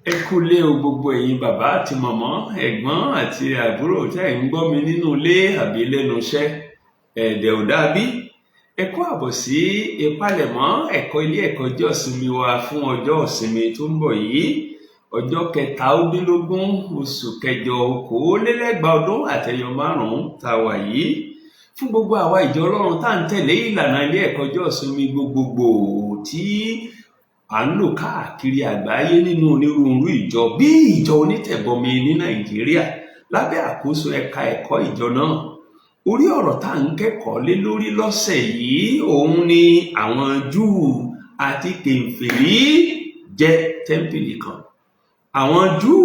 Ẹ kúlé o gbogbo ẹ̀yin bàbá àti màmá, ẹ̀gbọ́n àti àbúrò tẹ́ ẹ̀ ń gbọ́ mi nínú ilé àbí lẹ́nu iṣẹ́. Ẹ̀dẹ̀ ò dàbí. Ẹ kú àbọ̀ sí ìpalẹ̀mọ́ ẹ̀kọ́ ilé ẹ̀kọ́ ọjọ́ ìsinmi wa fún ọjọ́ ìsinmi tó ń bọ̀ yìí. Ọjọ́ 17 oṣù kẹjọ 2025 tá a wà yìí. Fún gbogbo àwa ìjọ Ọlọ́run tá à ń tẹ̀lé ìlànà ilé ẹ̀kọ́ ọjọ́ ìsinmi gbogbogbò tí à ń lò káàkiri àgbáyé nínú onírúurú ìjọ bí ìjọ onítẹ̀bọmi ní Nàìjíríà lábẹ́ àkóso ẹ̀ka ẹ̀kọ́ ìjọ náà. Orí ọ̀rọ̀ tá à ń kẹ́kọ̀ọ́ lé lórí lọ́sẹ̀ yìí òun ni àwọn Júù àti kèfèrí jẹ́ tẹ́ḿpìlì kan. Àwọn Júù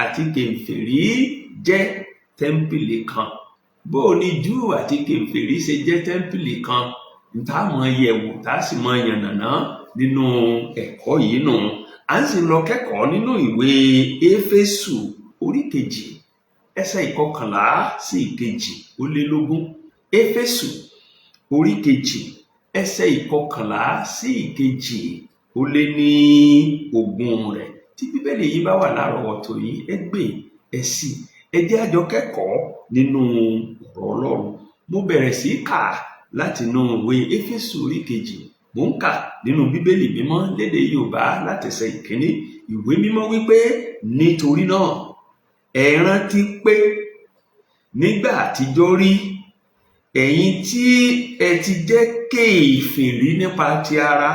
àti kèfèrí jẹ́ tẹ́ḿpìlì kan. Bó ni Júù àti kèfèrí ṣe jẹ́ tẹ́ḿpìlì kan? Tá a mọ yẹ̀wò tá a sì mọ yànnàná nínú ẹ̀kọ́ yìí nù. À ń sì lọ kẹ́kọ̀ọ́ nínú ìwé Éfésù orí 2 ẹsẹ̀ 11 sí 12. Éfésù orí 2 ẹsẹ̀ 11 sí 12 rẹ̀. Tí bíbélì yìí bá wà lárọ̀ọ́wọ́tó yìí, ẹ gbé ẹ sí ẹ jẹ́ a jọ kẹ́kọ̀ọ́ nínú ọ̀rọ̀ Ọlọ́run. Mo bẹ̀rẹ̀ sí kà láti inú ìwé Éfésù orí 2. Mo ń kà nínú bíbélì mímọ́ lédè Yorùbá láti ẹsẹ̀ 1. Ìwé mímọ́ wípé nítorí náà ẹ rántí pé nígbà àtijọ́ rí ẹ̀yin tí ẹ ti jẹ́ kèfèrí nípa ti ara,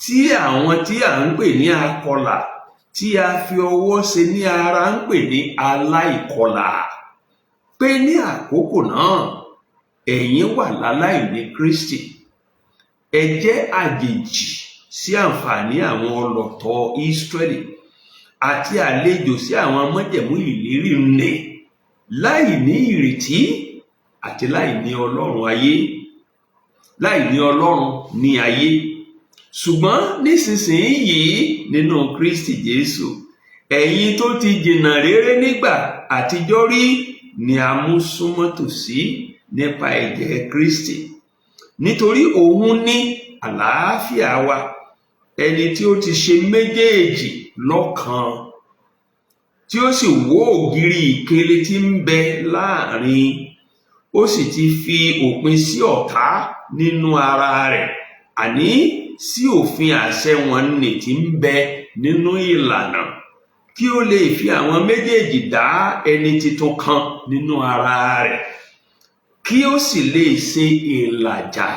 tí àwọn tí à ń pè ní akọlà tí a fi ọwọ́ ṣe ní ara ń pè ní aláìkọlà, pé ní àkókò náà ẹ̀yin wà láláìní Kristi. Ẹ jẹ́ àjèjì sí àǹfààní àwọn ọlọ̀tọ̀ Ísírẹ́lì àti àlejò sí àwọn májẹ̀mú ìlérí nì, láì ní ìrètí àti láì ní Ọlọ́run ní ayé. Ṣùgbọ́n nísinsìnyí nínú Kristi Jésù, ẹ̀yin tó ti jìnnà réré nígbà àtijọ́ rí ni a mú súnmọ́ tòsí nípa ẹ̀jẹ̀ Kristi. Nítorí òun ní àlàáfíà wa, ẹni tí ó ti ṣe méjèèjì lọ́kan, tí ó sì wó ògiri ìkélé tí ń bẹ láàrin, ó sì ti fi òpin sí ọ̀tá nínú ara rẹ̀, àní sí òfin àṣẹ wọn nì tí ń bẹ nínú ìlànà, kí ó lè fi àwọn méjèèjì dá ẹni titun kan nínú ara rẹ̀, kí ó sì lè ṣe ìlàjà,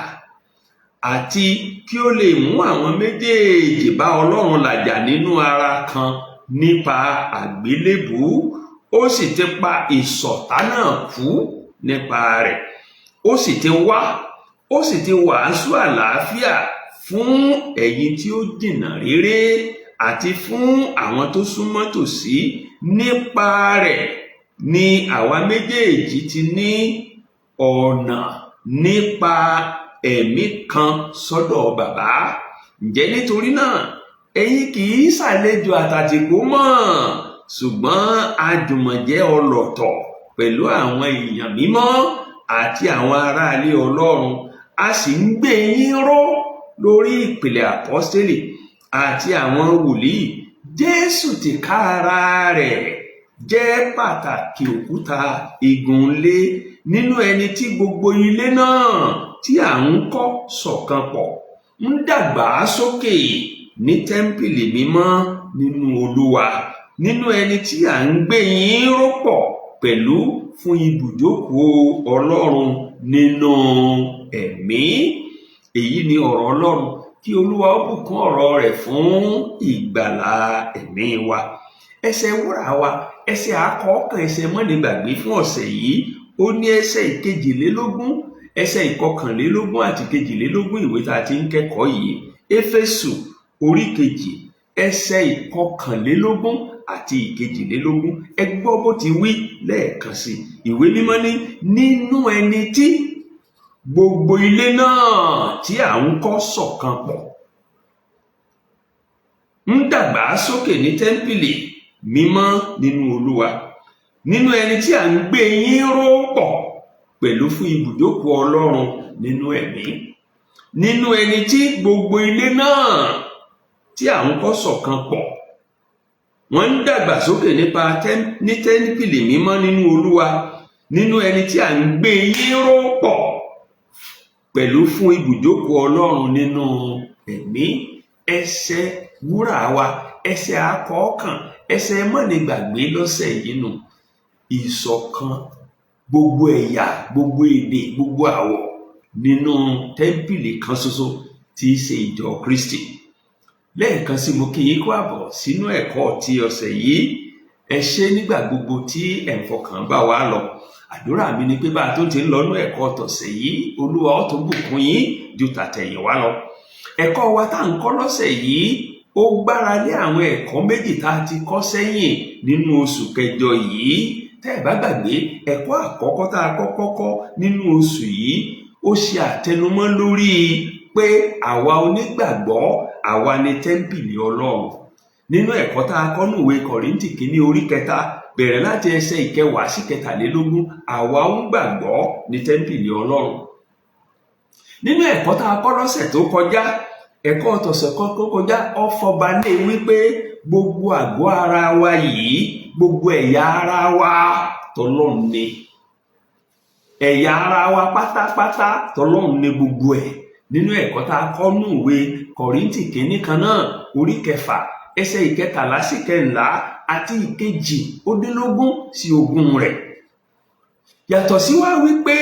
àti kí ó lè mú àwọn méjèèjì bá Ọlọ́run làjà nínú ara kan nípa àgbélébùú. Ó sì ti pa ìṣọ̀tá náà kú nípa rẹ̀. Ó sì ti wàásù àlàáfíà fún ẹ̀yin tí ó jìnnà réré àti fún àwọn tó súnmọ́ tòsí. Nípa rẹ̀ ni àwa méjèèjì ti ní ọ̀nà nípa ẹ̀mí kan sọ́dọ̀ Bàbá. Ǹjẹ́ nítorí náà ẹ̀yin kì í ṣàlejò àtàtìpó mọ́, ṣùgbọ́n àjùmọ̀jẹ́ ọlọ̀tọ̀ pẹ̀lú àwọn èèyàn mímọ́ àti àwọn aráalé Ọlọ́run. A sì ń gbé yín ró lórí ìpìlẹ̀ àpọ́stélì àti àwọn wòlíì. Jésù tìkára rẹ̀ jẹ́ pàtàkì òkúta igunlé, nínú ẹni tí gbogbo ilé náà tí à ń kọ́ ṣọ̀kan pọ̀ ń dàgbà sókè ní tẹ́ḿpìlì mímọ́ nínú Olúwa, nínú ẹni tí à ń gbé yín ró pọ̀ pẹ̀lú fún ibùjókòó Ọlọ́run nínú ẹ̀mí. Èyí ni ọ̀rọ̀ Ọlọ́run. Kí Olúwa ó bùkún ọ̀rọ̀ rẹ̀ fún ìgbàlà ẹ̀mí wa. Ẹsẹ̀ wúrà wa, ẹsẹ̀ àkọ́kàn, ẹsẹ̀ mọ́nigbàgbé fún ọ̀sẹ̀ yìí, ó ní ẹsẹ̀ 22, ẹsẹ̀ 21 àti 22 ìwé tá a ti ń kẹ́kọ̀ọ́ yìí. Éfésù orí 2 ẹsẹ̀ 21 àti 22. Ẹ gbọ́ bó ti wí lẹ́ẹ̀kan sí. Ìwé mímọ́ ní nínú ẹni tí gbogbo ilé náà tí à ń kọ́ ṣọ̀kan pọ̀ ń dàgbà sókè ní tẹ́ḿpìlì mímọ́ nínú Olúwa, nínú ẹni tí à ń gbé yín ró pọ̀ pẹ̀lú fún ibùjókòó Ọlọ́run nínú ẹ̀mí. Nínú ẹni tí gbogbo ilé náà tí à ń kọ́ ṣọ̀kan pọ̀ wọ́n ń dàgbàsókè nípa ní tẹ́ḿpìlì mímọ́ nínú Olúwa, nínú ẹni tí à ń gbé yín ró pọ̀ pẹ̀lú fún ibùjókòó Ọlọ́run nínú ẹ̀mí. Ẹsẹ̀ wúrà wa, ẹsẹ̀ akọ̀ọ̀kan, ẹsẹ̀ mọ́nigbàgbé lọ́sẹ̀ yìí nù. Ìṣọ̀kan gbogbo ẹ̀yà, gbogbo èdè, gbogbo àwọ̀ nínú tẹ́ḿpìlì kan ṣoṣo tí í ṣe ìjọ Kristi. Lẹ́ẹ̀kan sí mo kí yín kú àbọ̀ sínú ẹ̀kọ́ ti ọ̀sẹ̀ yìí. Ẹ ṣé nígbà gbogbo tí ẹ̀ ń fọkàn bá wa lọ. Àdúrà mi ni pé bá a tó ti ń lọ nú ẹ̀kọ́ tọ̀sẹ̀ yìí, Olúwa ó tún bùkún yín ju tàtẹ̀yìnwá lọ. Ẹ̀kọ́ wa tá à ń kọ́ lọ́sẹ̀ yìí ó gbára lé àwọn ẹ̀kọ́ méjì tá a ti kọ́ sẹ́yìn nínú oṣù kẹjọ yìí. Tẹ́ ẹ̀ bá gbàgbé, ẹ̀kọ́ àkọ́kọ́ tá a kọ́kọ́ kọ́ nínú oṣù yìí ó ṣe àtẹnumọ́ lórí pé àwa onígbàgbọ́, àwa ni tẹ́ḿpìlì Ọlọ́run. Nínú ẹ̀kọ́ tá a kọ́ nínú ìwé Kọ́ríńtì kìíní orí 3 bẹ̀rẹ̀ láti ẹsẹ̀ 10 sí 23, àwa ń gbàgbọ́ ní tẹ́ḿpìlì Ọlọ́run. Nínú ẹ̀kọ́ tá a kọ́ lọ́sẹ̀ tó kọjá, ẹ̀kọ́ tọ̀sẹ̀ tó kọjá, ó fọbalé wípé gbogbo àgọ́ ara wa yìí, gbogbo ẹ̀yà ara wa tọlọ́run ni. Ẹ̀yà ara wa pátápátá tọlọ́run ni gbogbo ẹ̀. Nínú ẹ̀kọ́ tá a kọ́ nínú ìwé Kọ́ríńtì kìíní kan náà orí 6 ẹsẹ̀ 13 sí 14 àti 18 sí 20 rẹ̀. Yàtọ̀ sí wá wípé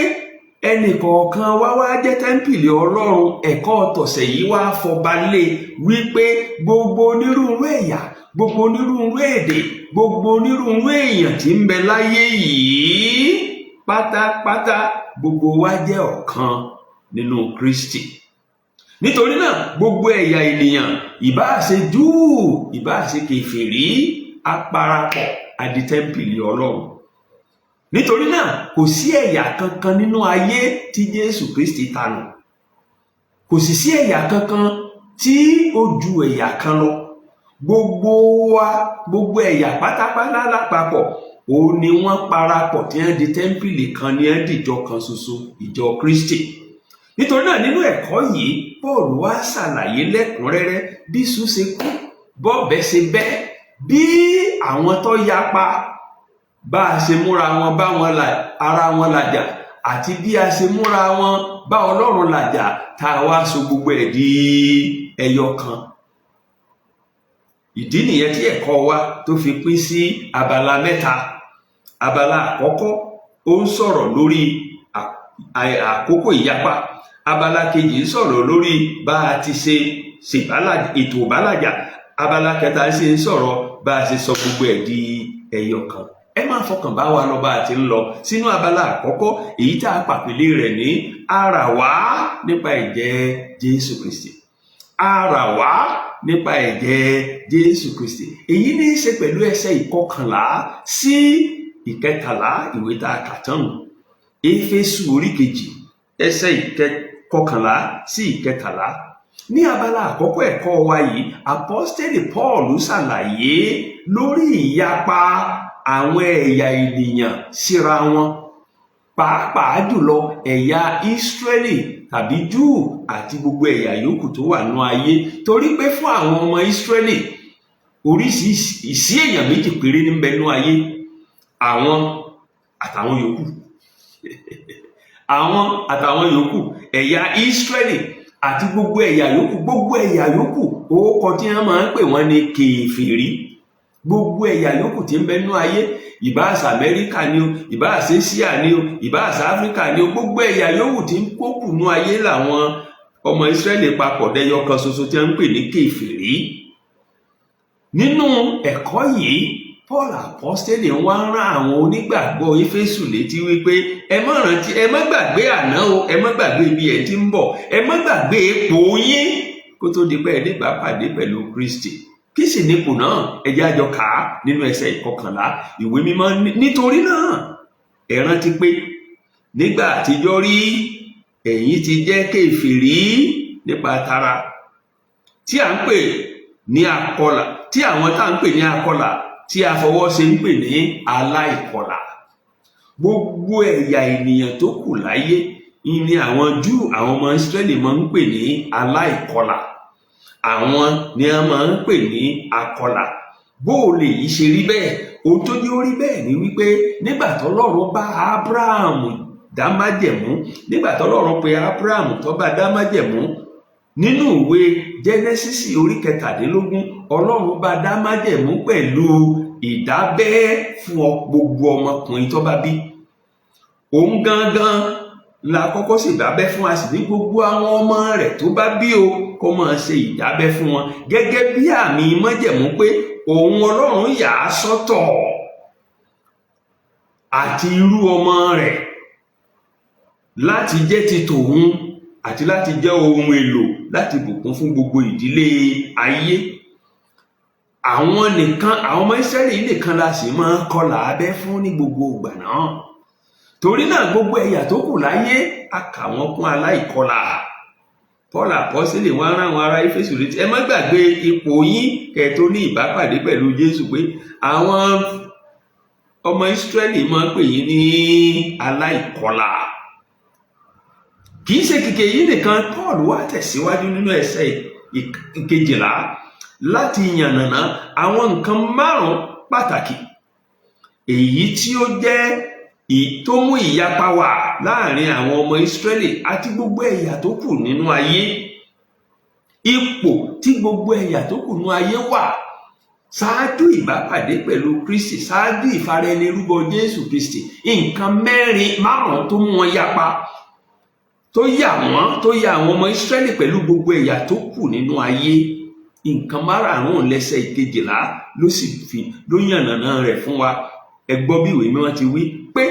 ẹnì kọ̀ọ̀kan wá jẹ́ tẹ́ḿpìlì Ọlọ́run, ẹ̀kọ́ tọ̀sẹ̀ yìí wá fọbalé wípé gbogbo onírúurú ẹ̀yà, gbogbo onírúurú èdè, gbogbo onírúurú èèyàn tí ń bẹ láyé yìí pátápátá gbogbo wa jẹ́ ọ̀kan nínú Kristi. Nítorí náà gbogbo ẹ̀yà ènìyàn, ìbáà ṣe Júù, ìbáà ṣe kèfèrí, á parapọ̀ á di tẹ́ḿpìlì Ọlọ́run. Nítorí náà kò sí ẹ̀yà kankan nínú ayé tí Jésù Kristi tanù. Kò sì sí ẹ̀yà kankan tí ó ju ẹ̀yà kan lọ. Gbogbo wa, gbogbo ẹ̀yà pátápátá lápapọ̀, òun ni wọ́n parapọ̀ tí wọ́n di tẹ́ḿpìlì kan, ní wọ́n dìjọ kan ṣoṣo, ìjọ Kristi. Nítorí náà nínú ẹ̀kọ́ yìí, Paul wá ṣàlàyé lẹ́kùnrẹ́rẹ́ bí iṣu ṣe kú, bọ́ọ̀bẹ ṣe bẹ́, bí àwọn tó yapa bá a ṣe múra wọn bá ara wọn làjà, àti bí a ṣe múra wọn bá Ọlọ́run làjà, tá a wá so gbogbo ẹ̀ di ẹyọ kan. Ìdí nìyẹn tí ẹ̀kọ́ wa tó fi pín sí abala 3. Abala àkọ́kọ́ ó ń sọ̀rọ̀ lórí àkókò ìyapa. Abala kejì ń sọ̀rọ̀ lórí bá a ti ṣe ètò ìbálàjà. Abala kẹta sì ń sọ̀rọ̀ bá a ṣe sọ gbogbo ẹ̀ di ẹyọ kan. Ẹ máa fọkàn bá wa lọ bá a ti ń lọ sínú abala àkọ́kọ́, èyí tá a pàpèlé rẹ̀ ní ara wá nípa ẹ̀jẹ̀ Jésù Kristi. Ara wá nípa ẹ̀jẹ̀ Jésù Kristi. Èyí ní í ṣe pẹ̀lú ẹsẹ̀ 11 sí 13 ìwé tá a kà tán. Éfésù orí 2 ẹsẹ̀ 11 sí 13. Ní abala àkọ́kọ́ ẹ̀kọ́ wa yìí, Àpọ́stélì Paul ṣàlàyé lórí ìyapa àwọn ẹ̀yà ènìyàn síra wọn, pàápàá jùlọ ẹ̀yà Ísírẹ́lì tàbí Júù àti gbogbo ẹ̀yà yòókù tó wà nínú ayé. Torí pé fún àwọn ọmọ Ísírẹ́lì, oríṣiríṣi èèyàn méjì péré ní bẹ nínú ayé, àwọn àtàwọn yòókù. Àwọn àtàwọn yòókù, ẹ̀yà Ísírẹ́lì àti gbogbo ẹ̀yà yòókù. Gbogbo ẹ̀yà yòókù orúkọ tí wọ́n máa ń pè wọ́n ní kèfèrí. Gbogbo ẹ̀yà yòókù tí ń bẹ nínú ayé, ìbáàṣà Amẹ́ríkà ni o, ìbáàṣà Asia ni o, ìbáàṣà Áfíríkà ni o, gbogbo ẹ̀yà yòówù tí ń kókù nínú ayé làwọn ọmọ Ísírẹ́lì papọ̀ dẹyọ kan ṣoṣo tí wọ́n ń pè ní kèfèrí. Nínú ẹ̀kọ́ yìí, Paul Àpọ́stélì wá ń rán àwọn onígbàgbọ́ Éfésù létí wípé ẹ má gbàgbé àná o, ẹ má gbàgbé ibi ẹ̀ tí ń bọ̀, ẹ má gbàgbé ipò yín kó tó di pé ẹ nígbà pàdé pẹ̀lú Kristi. Kí sì nípò náà? Ẹ jẹ́ a jọ kà á nínú ẹsẹ̀ 11 ìwé mímọ́. Nítorí náà ẹ rántí pé nígbà àtijọ́ rí ẹ̀yin ti jẹ́ kèfèrí nípa tara, tí à ń pè ní akọlà, tí àwọn tá à ń pè ní akọlà tí a fọwọ́ ṣe ń pè ní aláìkọlà. Gbogbo ẹ̀yà ènìyàn tó kù láyé ni àwọn Júù, àwọn ọmọ Ísírẹ́lì máa ń pè ní aláìkọlà. Àwọn ni a máa ń pè ní akọlà. bó o lè yí ṣe rí bẹ́ẹ̀? Ohun tó ní ó rí bẹ́ẹ̀ ni wípé nígbà tọ́lọ́run bá Ábúráhámù dá májẹ̀mú, nígbà tọ́lọ́run pe Ábúráhámù tó bá dá májẹ̀mú nínú ìwé Jẹ́nẹ́sísì orí 17, Ọlọ́run bá dá májẹ̀mú pẹ̀lú ìdábẹ́ fún gbogbo ọmọkùnrin tó bá bí. Òun gangan la kọ́kọ́ sì dábẹ́ fún, a sì ní gbogbo àwọn ọmọ rẹ̀ tó bá bí o kó máa ṣe ìdábẹ́ fún wọn gẹ́gẹ́ bí àmì májẹ̀mú pé òun Ọlọ́run yà á sọ́tọ̀ àti irú ọmọ rẹ̀ láti jẹ́ ti tòun àti láti jẹ́ ohun èlò láti bùkún fún gbogbo ìdílé ayé. Àwọn ọmọ Ísírẹ́lì nìkan la sì máa ń kọlà abẹ́ fún ní gbogbo ìgbà náà. Torí náà gbogbo ẹ̀yà tó kù láyé a kà wọ́n kún aláìkọlà. Paul àpọ́sítélì wọ́n rán àwọn ará Éfésù létí, ẹ má gbàgbé ipò yín kẹ́ tó ní ìbápàdé pẹ̀lú Jésù, pé àwọn ọmọ Ísírẹ́lì máa ń pè yín ní aláìkọlà. Kì í ṣe kìkì yìí nìkan, Paul wá tẹ̀síwájú nínú ẹsẹ̀ 12 láti yànnàná àwọn nǹkan 5 pàtàkì èyí tí ó jẹ́ tó mú ìyapa wà láàrin àwọn ọmọ Ísírẹ́lì àti gbogbo ẹ̀yà tó kù nínú ayé. Ipò tí gbogbo ẹ̀yà tó kù nínú ayé wà ṣáájú ìbápàdé pẹ̀lú Kristi, ṣáájú ìfaraẹnirúbọ Jésù Kristi, nǹkan 5 tó mú wọn yapa, tó yà àwọn ọmọ Ísírẹ́lì pẹ̀lú gbogbo ẹ̀yà tó kù nínú ayé. Nǹkan 5 lẹ́sẹ̀ 12 ló yànnàná rẹ̀ fún wa. Ẹ gbọ́ bí ìwé mímọ́ ti wí pé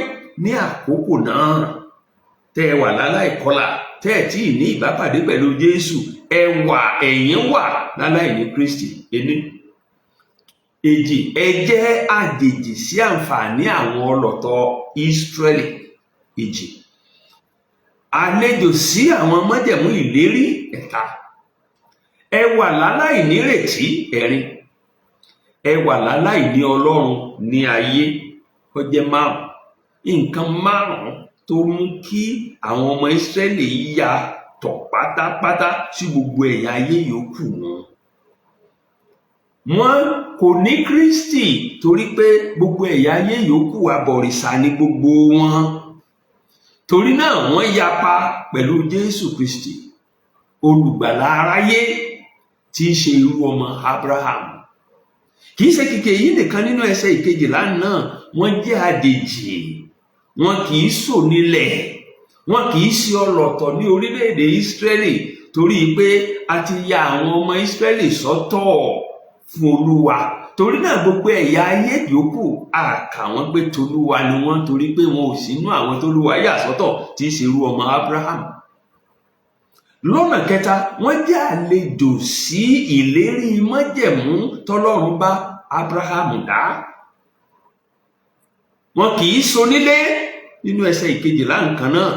ní àkókò náà tẹ́ ẹ wà láláìkọlà, tẹ́ ẹ tí ì ní ìbápàdé pẹ̀lú Jésù, ẹ̀yin wà láláì ní Kristi. 2, ẹ jẹ́ àjèjì sí àǹfààní àwọn ọlọ́tọ̀ Ísírẹ́lì. 2, àlejò sí àwọn májẹ̀mú ìlérí. 3, ẹ wà láláì nírètí. 4, ẹ wà láláì ní Ọlọ́run ní ayé. Ó jẹ́ 5. Nǹkan 5 tó mú kí àwọn ọmọ Ísírẹ́lì yàtọ̀ pátápátá sí gbogbo ẹ̀yà ayé yòókù wọn. Wọ́n kò ní Kristi torí pé gbogbo ẹ̀yà ayé yòókù abọ̀rìṣà ni gbogbo wọn. Torí náà wọ́n yapa pẹ̀lú Jésù Kristi, olùgbàlà aráyé tí í ṣe irú ọmọ Ábúráhámù. Kì í ṣe kìkì èyí nìkan, nínú ẹsẹ̀ 12 náà wọ́n jẹ́ àjèjì, wọn kì í ṣonílẹ̀, wọn kì í ṣe ọlọ́tọ̀ ní orílẹ̀-èdè Ísírẹ́lì, torí pé a ti ya àwọn ọmọ Ísírẹ́lì sọ́tọ̀ fún Olúwa. Torí náà gbogbo ẹ̀yà ayé yòókù a kà wọ́n pé tolúwa ni wọ́n, torí pé wọn ò sínú àwọn tolúwa yà sọ́tọ̀ tí í ṣe irú ọmọ Ábúráhámù. Lọ́nà kẹta, wọ́n jẹ́ àlejò sí ìlérí májẹ̀mú tọ́lọ́run bá Ábúráhámù dá. Wọn kì í ṣonílé nínú ẹsẹ̀ 12 nǹkan náà.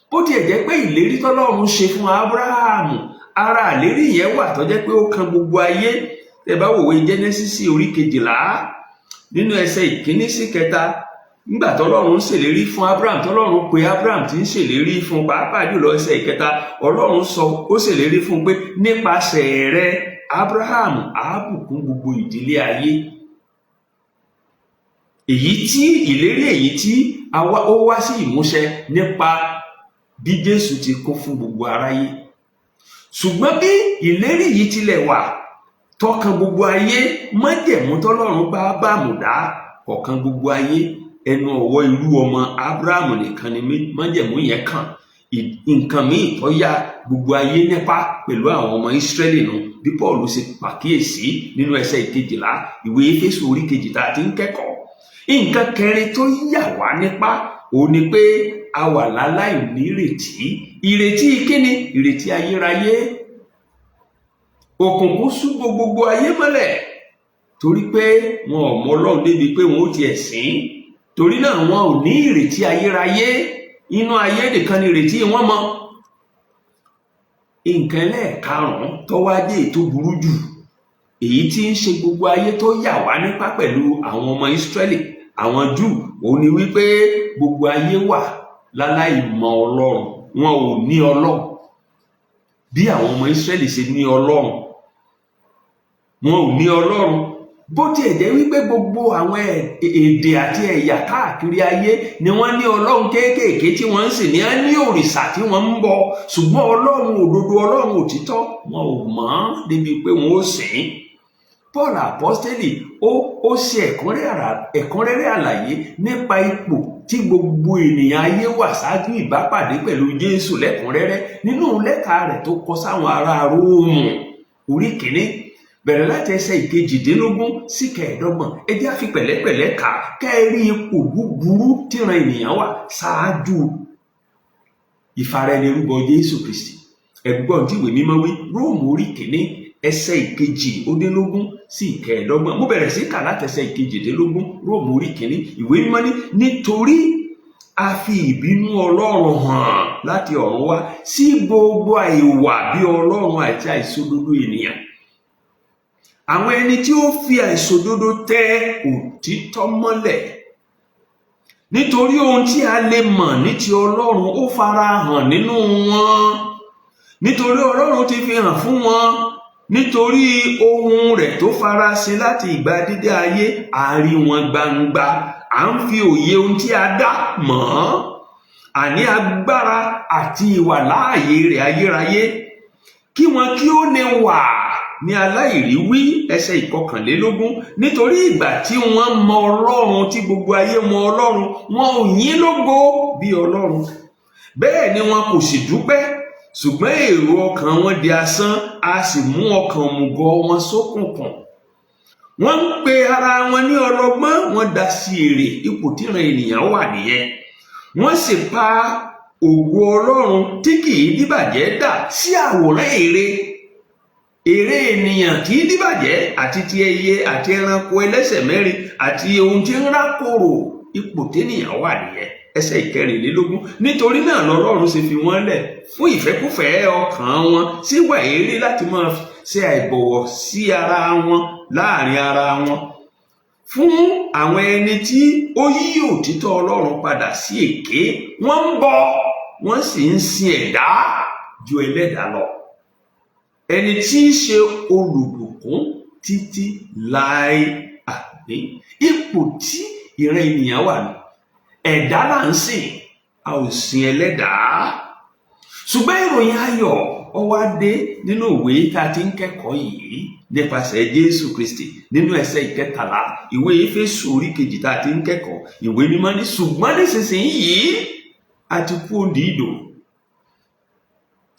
Bó tiẹ̀ jẹ́ pé ìlérí tọ́lọ́run ṣe fún Ábúráhámù, ara ìlérí yẹn wà tó jẹ́ pé ó kan gbogbo ayé. Tẹ́ bá wòwe Jẹ́nẹ́sísì orí 12 nínú ẹsẹ̀ 1 sí 3, nígbà tọ́lọ́run ṣèlérí fún Ábúráhámù, tọ́lọ́run pe Ábúráhámù tí ń ṣèlérí fún, pàápàá jùlọ ẹsẹ̀ 3, Ọlọ́run sọ, ó ṣèlérí fún pé nípasẹ̀ rẹ̀ Ábúráhámù á bùkún gbogbo ìdílé ayé. Ìlérí èyí tí ó wá sí ìmúṣẹ nípa bí Jésù ti kú fún gbogbo aráyé. Ṣùgbọ́n bí ìlérí yìí tilẹ̀ wà tọ́kan gbogbo ayé, májẹ̀mú tọ́lọ́run bá Ábúráhámù dá kọ̀kan gbogbo ayé. Ẹnu ọwọ́ irú ọmọ Ábúráhámù nìkan ni májẹ̀mú yẹn kàn. Nǹkan míì tó yá gbogbo ayé nípa pẹ̀lú àwọn ọmọ Ísírẹ́lì nù, bí Paul ṣe pàkíyèsí nínú ẹsẹ̀ 12 ìwé Éfésù orí 2 tá a ti ń kẹ́kọ̀ọ́. Nǹkan kẹrin tó yà wá nípa òun ni pé a wà láláì nírètí. Ìrètí kíni? Ìrètí ayérayé. Òkùnkùn ṣúbọ gbogbo ayé mọ́lẹ̀ torí pé wọn ò mọ Ọlọ́run débi pé wọn ó tiẹ̀ sìn. Torí náà wọn ò ní ìrètí ayérayé. Inú ayé nìkan ni ìrètí wọn mọ. Nǹkan ẹlẹ́ẹ̀karùn-ún tó wá dé tó burú jù, èyí tí ń ṣe gbogbo ayé tó yà wá nípa pẹ̀lú àwọn ọmọ Ísírẹ́lì, àwọn Júù, òun ni wípé gbogbo ayé wà láláì mọ Ọlọ́run. Wọn ò ní Ọlọ́run bí àwọn ọmọ Ísírẹ́lì ṣe ní Ọlọ́run. Wọn ò ní Ọlọ́run bó tiẹ̀ jẹ́ wípé gbogbo àwọn èdè àti ẹ̀yà káàkiri ayé ni wọ́n ní ọlọ́run kéékèèké tí wọ́n ń sìn, ní wọ́n ní òrìṣà tí wọ́n ń bọ, ṣùgbọ́n ọlọ́run òdodo, ọlọ́run òtítọ́ wọn ò mọ̀ débi pé wọn ó sìn ín. Paul apọ́stélì ó ṣe ẹ̀kúnrẹ́rẹ́ àlàyé nípa ipò tí gbogbo ènìyàn ayé wà ṣáájú ìbápàdé pẹ̀lú Jésù lẹ́kùnrẹ́rẹ́ nínú lẹ́tà rẹ̀ tó kọ sáwọn ará Róòmù orí kìíní bẹ̀rẹ̀ láti ẹsẹ̀ ìkejìdínlógún sí kẹẹ̀ẹ́dọ́gbọ̀n. ẹ jẹ́ á fi pẹ̀lẹ́pẹ̀lẹ́ kà kẹ́ẹ̀rí ipò búburú tíran ènìyàn wà ṣáájú ìfaraẹnirúbọ Jésù Kristi. ẹ̀gbọ́n tí ìwé mímọ́ wí, Róòmù orí kìíní ẹsẹ̀ ìkejìdínlógún sí ìkẹẹ̀ẹ́dọ́gbọ̀n. mo bẹ̀rẹ̀ sí kà láti ẹsẹ̀ ìkejìdínlógún. Róòmù orí kìíní, ìwé mímọ́ ní, nítorí a fi ìbínú Ọlọ́run hàn láti ọ̀run wá sí gbogbo àìwà bí Ọlọ́run àti àìṣòdodo ènìyàn, àwọn ẹni tí ó fi àìṣòdodo tẹ òtítọ́ mọ́lẹ̀. Nítorí ohun tí a lè mọ̀ ní ti Ọlọ́run ó fara hàn nínú wọn, nítorí Ọlọ́run ti fi hàn fún wọn. Nítorí ohun rẹ̀ tó farasin láti ìgbà dídá ayé, a rí wọn gbangba, à ń fi òye ohun tí a dá mọ̀ ọ́n, àní agbára àti ìwàláàyè rẹ̀ ayérayé, kí wọn kí ó lè wà ní aláìríwí. ẹsẹ̀ ìkọkànlélógún, nítorí ìgbà tí wọ́n mọ Ọlọ́run, tí gbogbo ayé mọ Ọlọ́run, wọn ò yìn lógo bí Ọlọ́run, bẹ́ẹ̀ ni wọn kò sì dúpẹ́, ṣùgbọ́n èrò ọkàn wọn di asán, a sì mú ọkàn òmùgọ̀ wọn ṣókùnkùn. wọ́n ń pe ara wọn ní ọlọ́gbọ́n, wọ́n dá sí èrè. ipò tíran ènìyàn wà nìyẹn. wọ́n sì pa ògo Ọlọ́run tí kì í díbàjẹ́ dà sí àwòrán ère ènìyàn kì í díbàjẹ́, àti ti ẹyẹ àti ẹranko ẹlẹ́sẹ̀ mẹ́rin àti ohun tí ń rákòrò. ipò ténìyàn wà nìyẹn. ẹsẹ̀ ìkẹrìnlélógún, nítorí náà lọ́lọ́run ṣe fi wọ́n lẹ̀ fún ìfẹ́kúfẹ̀ẹ́ ọkàn wọn síwà èérí láti máa ṣe àìbọ̀wọ̀ sí ara wọn láàrin ara wọn, fún àwọn ẹni tí ó yí òtítọ́ Ọlọ́run padà sí èké. wọ́n ń bọ, wọ́n sì ń sin ẹ̀dá ju ẹlẹ́dàá lọ, ẹni tí í ṣe olùbùkún títí láé. àmín. ipò tí ìran ènìyàn wà ní, ẹ̀dá là ń sìn, a ò sin ẹlẹ́dàá. ṣùgbọ́n ìròyìn ayọ̀ ó wá dé nínú ìwé tá a ti ń kẹ́kọ̀ọ́ yìí nípasẹ̀ Jésù Kristi. nínú ẹsẹ̀ ìkẹtàlá ìwé Éfésù orí kejì tá a ti ń kẹ́kọ̀ọ́, ìwé mímọ́ ní, ṣùgbọ́n nísinsìnyí a ti kú òǹdí ìdò.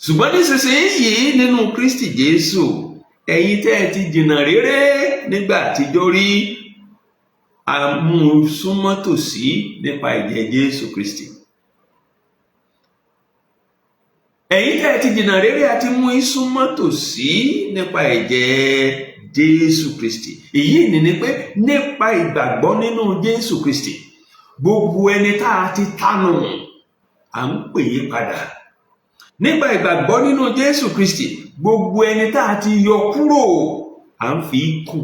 ṣùgbọ́n nísinsìnyí nínú Kristi Jésù, ẹ̀yin tẹ́ ẹ ti jìnnà réré nígbà àtijọ́ rí, a mú un súnmọ́ tòsí nípa ẹ̀jẹ̀ Jésù Kristi. ẹ̀yin tẹ́ ẹ ti jìnnà réré, a ti mú yín súnmọ́ tòsí nípa ẹ̀jẹ̀ Jésù Kristi. èyí ni pé nípa ìgbàgbọ́ nínú Jésù Kristi, gbogbo ẹni tá a ti tánù à ń pè é padà. nípa ìgbàgbọ́ nínú Jésù Kristi, gbogbo ẹni tá a ti yọ kúrò à ń fi kù.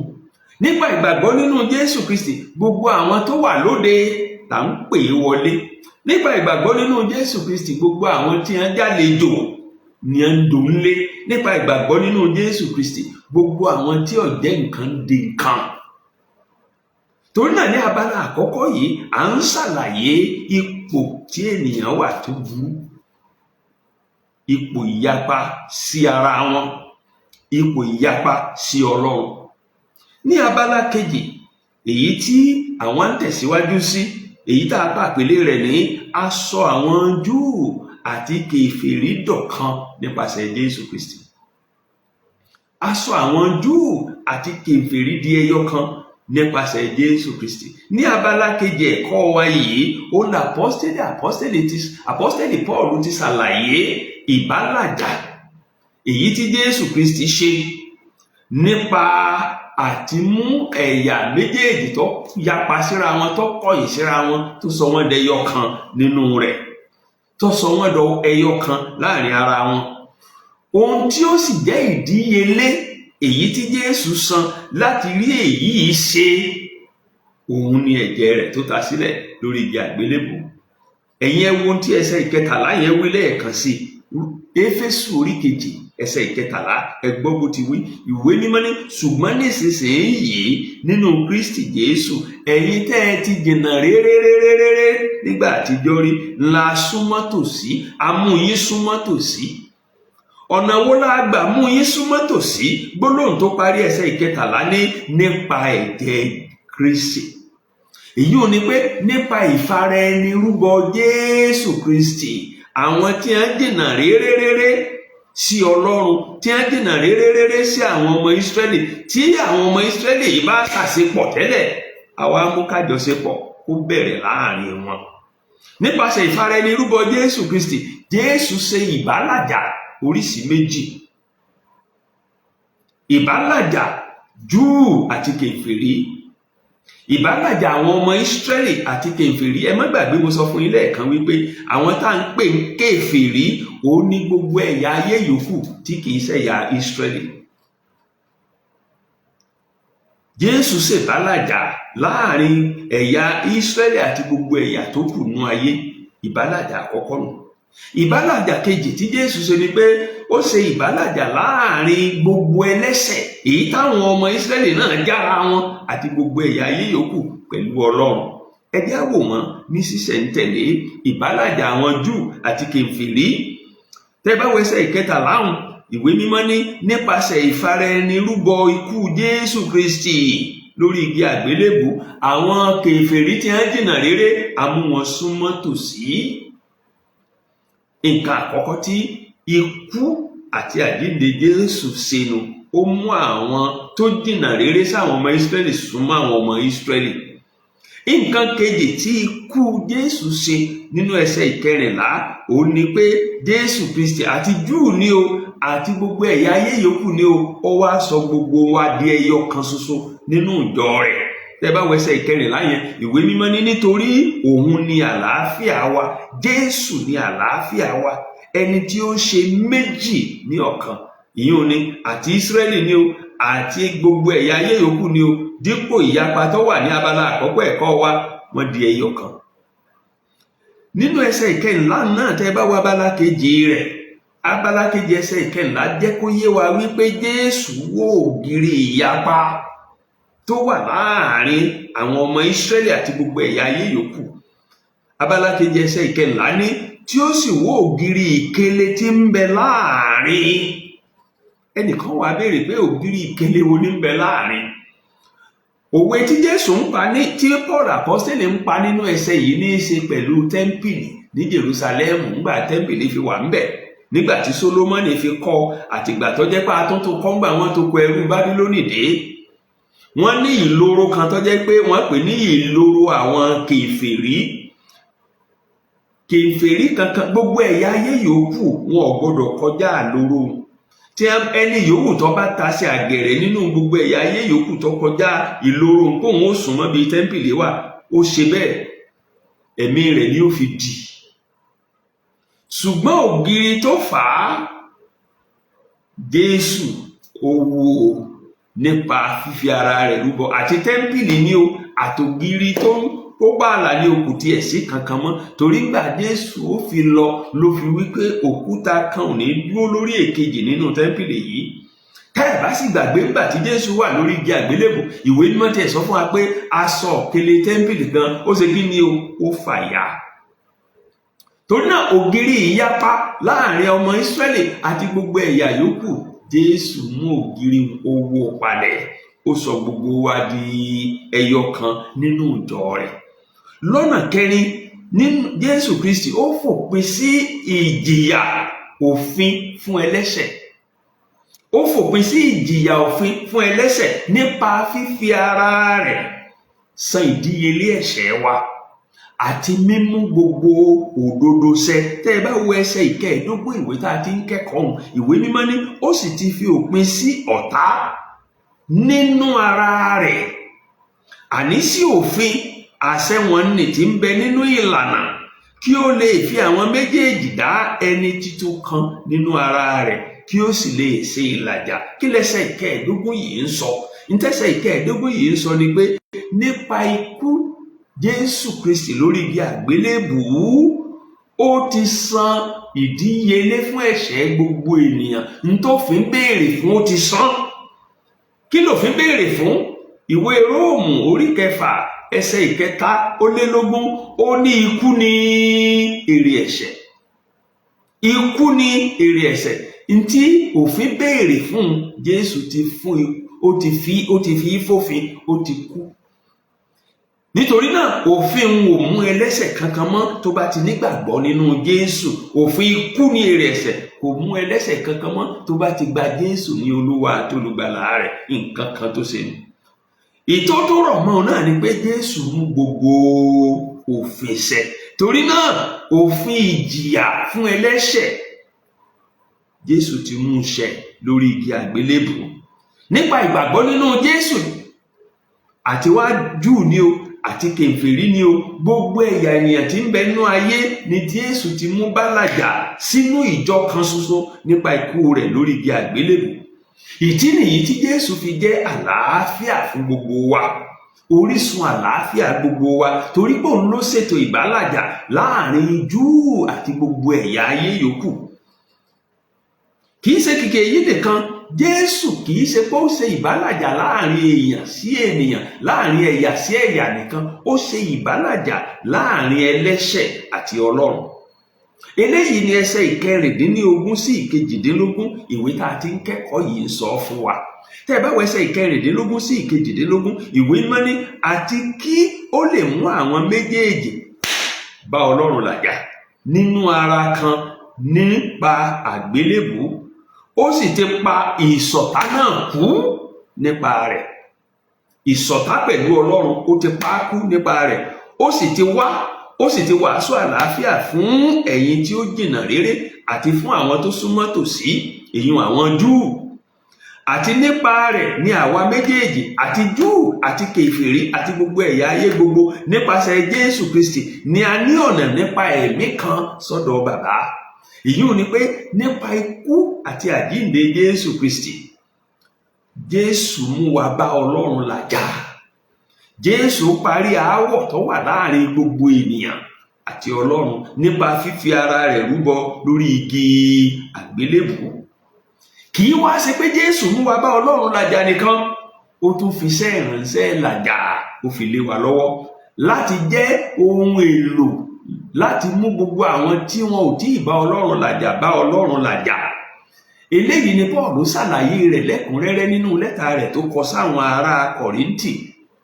nípa ìgbàgbọ́ nínú Jésù Kristi, gbogbo àwọn tó wà lóde là ń pè é wọlé. nípa ìgbàgbọ́ nínú Jésù Kristi, gbogbo àwọn tí wọ́n jálejò ni wọ́n ń dòńlé. nípa ìgbàgbọ́ nínú Jésù Kristi, gbogbo àwọn tí ó jẹ́ nǹkan di nǹkan. torí náà ní abala àkọ́kọ́ yìí, à ń ṣàlàyé ipò tí ènìyàn wà tó burú, ipò ìyapa sí ara wọn, ipò ìyapa sí Ọlọ́run. ní abala kejì, èyí tí àwọn ń tẹ̀síwájú sí, èyí tá a bá àpèlé rẹ̀ ní aṣọ àwọn Júù àti kèfèrí dọ̀kan nípasẹ̀ Jésù Kristi. aṣọ àwọn Júù àti kèfèrí di ẹyọ kan nípasẹ̀ Jésù Kristi. ní abala kejì ẹ̀kọ́ wa yìí, ó ní apọ́stélì Paul ti ṣàlàyé ìbálàjà èyí tí Jésù Kristi ṣe nípa àti mú ẹ̀yà méjèèjì tó yapa síra wọn, tó kọ̀yìn síra wọn, tó sọ wọ́n dẹyọ kan nínú rẹ̀, tó sọ wọ́n dọ ẹyọ kan láàrin ara wọn. ohun tí ó sì jẹ́ ìdíyelé èyí tí Jésù san láti rí èyí ṣe, òun ni ẹ̀jẹ̀ rẹ̀ tó ta sílẹ̀ lórí igi àgbélébùú. ẹ̀yin ẹ wo ohun tí ẹsẹ̀ ìkẹtàlá yẹn wí lẹ́ẹ̀kan sí, Éfésù orí kejì ẹsẹ̀ ìkẹtàlá ẹ gbọ́ bó ti wí. Ìwé mímọ́ ní ṣùgbọ́n nísinsìnyí nínú Kristi Jésù ẹ̀yin tẹ́ ẹ ti jìnnà réréréréré nígbà àtijọ́ rí la súnmọ́ tòsí, a mú yín súnmọ́ tòsí. Ọ̀nà wo la gbà mú yín súnmọ́ tòsí? Gbólóhùn tó parí ẹsẹ̀ ìkẹtàlá ní nípa ẹ̀jẹ̀ Kristi. Èyí ò ní pé nípa ìfaraẹnirúbọ Jésù Kristi. Àwọn tí wọ́n jìnnà réréréré sí Ọlọ́run, tí wọ́n jìnnà réréréré sí àwọn ọmọ Ísírẹ́lì, tí àwọn ọmọ Ísírẹ́lì yìí bá ṣàṣepọ̀ tẹ́lẹ̀, àwa mú kájọṣepọ̀ kó bẹ̀rẹ̀ láàrin wọn. Nípasẹ̀ ìfaraẹnirúbọ Jésù Kristi, Jésù ṣe ìbálàjà oríṣìí méjì. Ìbálàjà Júù àti kèfèrí. Ìbálàjà àwọn ọmọ Ísírẹ́lì àti kèfèrí. Ẹ má gbàgbé mo sọ fún yín lẹ́ẹ̀kan wípé àwọn tá à ń pè ní kèfèrí ó ní gbogbo ẹ̀yà ayé yòókù tí kìí ṣẹ̀yà Ísírẹ́lì. Jésù ṣèbálàjà láàrin ẹ̀yà Ísírẹ́lì àti gbogbo ẹ̀yà tó kù nú ayé. Ìbálàjà àkọ́kọ́ nù. Ìbálàjà kejì tí Jésù ṣe ni pé ó ṣe ìbálàjà láàrin gbogbo ẹlẹ́ṣẹ̀ èyí táwọn ọmọ Ísírẹ́lì náà jára wọn àti gbogbo ẹ̀yà ayé yòókù pẹ̀lú Ọlọ́run. Ẹ jẹ́ á wò wọ́n ní ṣísẹ̀ntẹ̀lé. Ìbálàjà àwọn Júù àti kèfèrí. Tẹ́ bá wo ẹsẹ̀ ìkẹtàlá ọ̀hún, ìwé mímọ́ ní nípasẹ̀ ìfaraẹnirúbọ ikú Jésù Kristi lórí igi àgbélébù àwọn kèfèrí tí wọ́n jìnnà réré a mú wọn súnmọ́ tòsí. Nǹkan àkọ́kọ́ tí ikú àti àjíǹde Jésù ṣe nù, ó mú àwọn tó jìnnà réré sáwọn ọmọ Ísírẹ́lì súnmọ́ àwọn ọmọ Ísírẹ́lì. Nǹkan kejì tí ikú Jésù ṣe nínú ẹsẹ̀ ìkẹrìnlá òun ni pé Jésù Kristi àti Júù ni o àti gbogbo ẹ̀yà ayé yòókù ni o, ó wá sọ gbogbo wa di ẹyọ kan ṣoṣo nínú ìjọ rẹ̀. Tẹ́ bá wo ẹsẹ̀ ìkẹrìnlá yẹn, ìwé mímọ́ ní nítorí òun ni àlàáfíà wa, Jésù ni àlàáfíà wa, ẹni tí ó ṣe méjì ní ọ̀kan. Ìyẹn ni àti Ísírẹ́lì ni o àti gbogbo ẹ̀yà ayé yòókù ni o, dípò ìyapa tó wà ní abala àkọ́kọ́ ẹ̀kọ́ wa, wọ́n di ẹyọ kan. Nínú ẹsẹ̀ ìkẹrìnlá náà tẹ́ bá wo abala kejì rẹ̀, abala kejì ẹsẹ̀ ìkẹrìnlá jẹ́ kó yé wa wípé Jésù wó ògiri ìyapa tó wà láàrin àwọn ọmọ Ísírẹ́lì àti gbogbo ẹ̀yà ayé yòókù. Abala kejì ẹsẹ̀ ìkẹrìnlá ní tí ó sì wó ògiri ìkélé tí ń bẹ láàrin. Ẹnìkan wá béèrè pé ògiri ìkélé wo ní ń bẹ láàrin? Òwe tí Jésù ń pa ní tí Paul apọ́sítélì ń pa nínú ẹsẹ̀ yìí ní í ṣe pẹ̀lú tẹ́ḿpìlì ní Jerúsálẹ́mù nígbà tẹ́ḿpìlì fi wà ńbẹ̀, nígbà tí Sólómọ́nì fi kọ́ àtìgbà tó jẹ́ pé àtúntò kọ́ ńgbà wọ́n tó kó ẹrú Bábílónì dé. Wọ́n ní ìloro kan tó jẹ́ pé wọ́n pè ní ìloro àwọn kèfèrí. Kèfèrí kankan gbogbo ẹ̀yà ayé yòókù wọn ò gbọdọ̀ kọjá àloro. Tí ẹni yòówù tó bá tasẹ̀ àgẹ̀rẹ̀ nínú gbogbo ẹ̀yà ayé yòókù tó kọjá ìloro kóun ó sùn mọ́ bíi tẹ́ḿpìlì wà, ó ṣe bẹ́ẹ̀ ẹ̀mí rẹ̀ ni ó fi dì. Ṣùgbọ́n ògiri tó fà á, Jésù ó wó nípa fífi ara rẹ̀ rúbọ, àti tẹ́ḿpìlì ni o àtògiri tó bá àlàyé òkú tiẹ̀ sí kankan mọ́, torí gbà Jésù ó fi lọ ló fi wípé òkúta kan ò ní dúró lórí èkejì nínú tẹ́ḿpìlì yìí. Tá ẹ̀ bá sì gbàgbé ńgbà tí Jésù wà lórí igi àgbélébù, ìwé mímọ́ tiẹ̀ sọ fún wa pé aṣọ òkèlè tẹ́ḿpìlì gan ó ṣe kí ni o, ó fàya. Torí náà ògiri ìyapa láàrin ọmọ Ísírẹ́lì àti gbogbo ẹ̀yà yòókù, Jésù mú ògiri owó palẹ̀, ó sọ gbogbo wa di ẹyọ kan nínú ìjọ rẹ̀. Lọ́nà kẹrin, nínú Jésù Kristi ó fòpin sí ìjìyà òfin fún ẹlẹ́ṣẹ̀. Ó fòpin sí ìjìyà òfin fún ẹlẹ́ṣẹ̀ nípa fífi ara rẹ̀ san ìdíyelé ẹ̀ṣẹ̀ wa àti mímú gbogbo òdodo ṣẹ. Tẹ́ ẹ bá wo ẹsẹ̀ ìkẹẹ̀ẹ́dógún ìwé tá a ti ń kẹ́kọ̀ọ́, ìwé mímọ́ ní ó sì ti fi òpin sí ọ̀tá nínú ara rẹ̀, àní sí òfin àṣẹ wọn nì tí ń bẹ nínú ìlànà, kí ó lè fi àwọn méjèèjì dá ẹni títún kan nínú ara rẹ̀, kí ó sì lè ṣe ìlàjà. Kí lẹsẹ̀ ìkẹẹ̀ẹ́dógún yìí ń sọ? Ntẹ́sẹ̀ ìkẹẹ̀ẹ́dógún yìí ń sọ ni pé nípa ikú Jésù Kristi lórí igi àgbélébùú, ó ti san ìdíyelé fún ẹ̀ṣẹ̀ gbogbo ènìyàn. N tó fi ń béèrè fún ó ti san. Kí ló fi ń béèrè fún? Ìwé Róòmù orí 6 ẹsẹ̀ 3 ó ní ikú ni èrè ẹ̀ṣẹ̀. Ikú ni èrè ẹ̀ṣẹ̀. Ntí òfin béèrè fún Jésù ti fún, ó ti fi fòfin, ó ti kú. Nítorí náà òfin ò mú ẹlẹ́ṣẹ̀ kankan mọ́ tó bá ti nígbàgbọ́ nínú Jésù. Òfin ikú ni èrè ẹ̀ṣẹ̀ kò mú ẹlẹ́ṣẹ̀ kankan mọ́ tó bá ti gba Jésù ní Olúwa àti Olùgbàlà rẹ̀. Nǹkan kan tó ṣe ni. Ìtọ́ tó rọ̀ mọ́ náà ni pé Jésù mú gbogbo òfin ṣẹ. Torí náà òfin ìjìyà fún ẹlẹ́ṣẹ̀ Jésù ti mú ṣẹ lórí igi àgbélébùú. Nípa ìgbàgbọ́ nínú Jésù, àti wá Júù ni o àti kèfèrí ni o, gbogbo ẹ̀yà ènìyàn tí ń bẹ nínú ayé ni Jésù ti mú bá làjà sínú ìjọ kan ṣoṣo nípa ikú rẹ̀ lórí igi àgbélébùú. Ìdí nìyí tí Jésù fi jẹ́ àlàáfíà fún gbogbo wa, orísun àlàáfíà gbogbo wa, torí pé òun ló ṣètò ìbálàjà láàrin Júù àti gbogbo ẹ̀yà ayé yòókù. Kì í ṣe kìkì èyí nìkan, Jésù kì í ṣe pé ó ṣe ìbálàjà láàrin èèyàn sí ènìyàn, láàrin ẹ̀yà sí ẹ̀yà nìkan, ó ṣe ìbálàjà láàrin ẹlẹ́ṣẹ̀ àti Ọlọ́run. Eléyìí ni ẹsẹ̀ 14 sí 18 ìwé tá a ti ń kẹ́kọ̀ọ́ yìí ń sọ fún wa. Tẹ́ ẹ bá wo ẹsẹ̀ 14 sí 18, ìwé mímọ́ ní àti kí ó lè mú àwọn méjèèjì bá Ọlọ́run làjà nínú ara kan nípa àgbélébùú, ó sì ti pa ìṣọ̀tá náà kú nípa rẹ̀. Ìṣọ̀tá pẹ̀lú Ọlọ́run ó ti pa á kú nípa rẹ̀. Ó sì ti wàásù àlàáfíà fún ẹ̀yin tí ó jìnnà réré àti fún àwọn tó súnmọ́ tòsí, èyí àwọn Júù. Àti nípa rẹ̀ ni àwa méjèèjì àti Júù àti kèfèrí àti gbogbo ẹ̀yà ayé gbogbo nípasẹ̀ Jésù Kristi ni a ní ọ̀nà nípa ẹ̀mí kan sọ́dọ̀ Bàbá. Èyí ò ní pé nípa ikú àti àjíǹde Jésù Kristi, Jésù mú wa bá Ọlọ́run làjà. Jésù parí aáwọ̀ tó wà láàrin gbogbo ènìyàn àti Ọlọ́run nípa fífi ara rẹ̀ rúbọ lórí igi àgbélébùú. Kì í wá ṣe pé Jésù mú wa bá Ọlọ́run làjà nìkan, ó tún fi iṣẹ́ ìránṣẹ́ làjà, ó fi lé wa lọ́wọ́ láti jẹ́ ohun èlò láti mú gbogbo àwọn tí wọn ò tí ì bá Ọlọ́run làjà bá Ọlọ́run làjà. Eléyìí ni Pọ́ọ̀lù ṣàlàyé rẹ̀ lẹ́kùnrẹ́rẹ́ nínú lẹ́tà rẹ̀ tó kọ sáwọn ará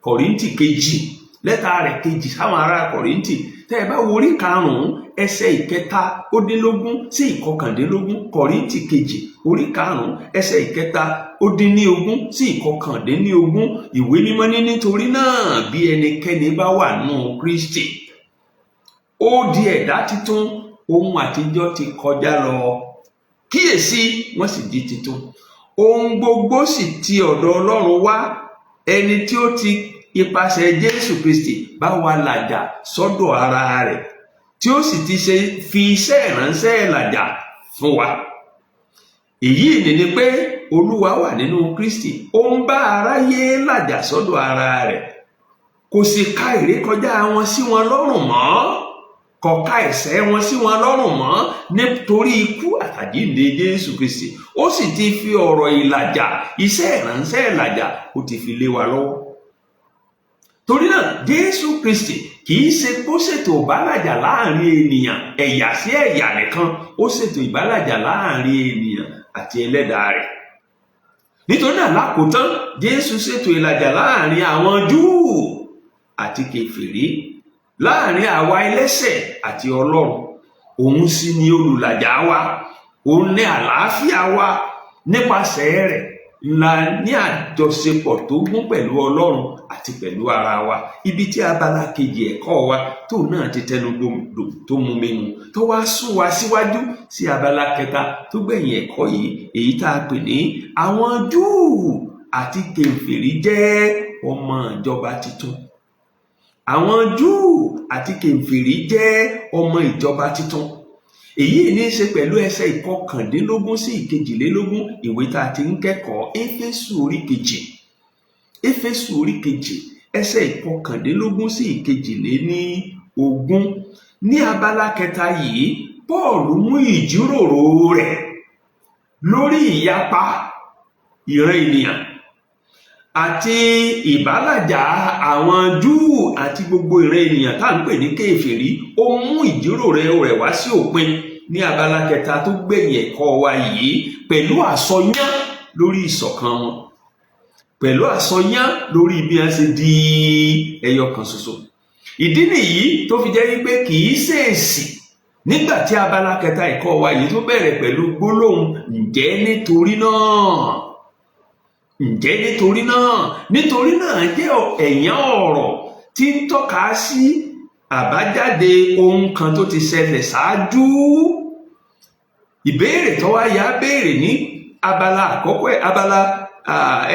Kọ̀ríńtì kejì, lẹ́tà rẹ̀ kejì sáwọn ará Kọ̀ríńtì. Tẹ́ ẹ bá wo orí 5 ẹsẹ̀ 13 sí 19, Kọ̀ríńtì kejì orí 5 ẹsẹ̀ 13 sí 19, ìwé mímọ́ ní nítorí náà bí ẹnikẹ́ni bá wà nínú Kristi, ó di ẹ̀dá titun, ohun àtijọ́ ti kọjá lọ, kíyèsí wọ́n sì di titun. Ohun gbogbo sì ti ọ̀dọ̀ Ọlọ́run wá, ẹni tí ó ti ipasẹ̀ Jésù Kristi bá wa làjà sọ́dọ̀ ara rẹ̀, tí ó sì ti fi iṣẹ́ ìránṣẹ́ làjà fún wa. Èyí ni pé Olúwa wà nínú Kristi, ó ń bá aráyé làjà sọ́dọ̀ ara rẹ̀, kò sì ka ìrékọjá wọn sí wọn lọ́rùn mọ́, kò ka ẹ̀ṣẹ̀ wọn sí wọn lọ́rùn mọ́ nítorí ikú àtàjíǹde Jésù Kristi. Ó sì ti fi ọ̀rọ̀ ìlàjà, iṣẹ́ ìránṣẹ́ ìlàjà, ó ti fi lé wa lọ́wọ́. Torí náà Jésù Kristi kì í ṣe kó ṣètò ìbálàjà láàrin ènìyàn ẹ̀yà sí ẹ̀yà nìkan, ó ṣètò ìbálàjà láàrin ènìyàn àti ẹlẹ́dàá rẹ̀. Nítorí náà lákòótán Jésù ṣètò ìlàjà láàrin àwọn Júù àti kèfèrí, láàrin àwa ẹlẹ́ṣẹ̀ àti Ọlọ́run. Òun sì ni olùlàjà wa, òun ní àlàáfíà wa. Nípasẹ̀ rẹ̀ ńlá ní àjọṣepọ̀ tó gún pẹ̀lú Ọlọ́run àti pẹ̀lú ara wa. Ibi tí abala kejì ẹ̀kọ́ wa tó náà ti tẹnu gbòmùdò tó mú mímu, tó wá sún wa síwájú sí abala kẹta tó gbẹ̀yìn ẹ̀kọ́ yìí, èyí tá a pè ní àwọn Júù àti kèfèrí jẹ́ ọmọ ìjọba titun. Àwọn Júù àti kèfèrí jẹ́ ọmọ ìjọba titun. Èyí ní í ṣe pẹ̀lú ẹsẹ̀ 19 sí 22 ìwé tá a ti ń kẹ́kọ̀ọ́ Éfésù orí kejì. Éfésù orí kejì ẹsẹ̀ 19 sí 22. ní abala kẹta yìí Paul mú ìjíròrò rẹ̀ lórí ìyapa ìran ènìyàn àti ìbálàjà àwọn Júù àti gbogbo ìran ènìyàn tá à ń pè ní kèfèrí. Ó mú ìjíròrò rẹ̀ wá sí òpin ní abala kẹta tó gbẹ̀yìn ẹ̀kọ́ wa yìí pẹ̀lú àsọyán lórí ìṣọ̀kan wọn, pẹ̀lú àsọyán lórí bí wọ́n ṣe di ẹyọ kan ṣoṣo. Ìdí nìyí tó fi jẹ́ wípé kì í ṣèèṣì nígbà tí abala kẹta ẹ̀kọ́ wa yìí tó bẹ̀rẹ̀ pẹ̀lú gbólóhùn ǹjẹ́ nítorí náà. Ǹjẹ́ nítorí náà jẹ́ ẹ̀yán ọ̀rọ̀ tí ń tọ́ka sí àbájáde ohun kan tó ti ṣẹlẹ̀ ṣáájú. Ìbéèrè tó wá yá béèrè ní abala àkọ́kọ́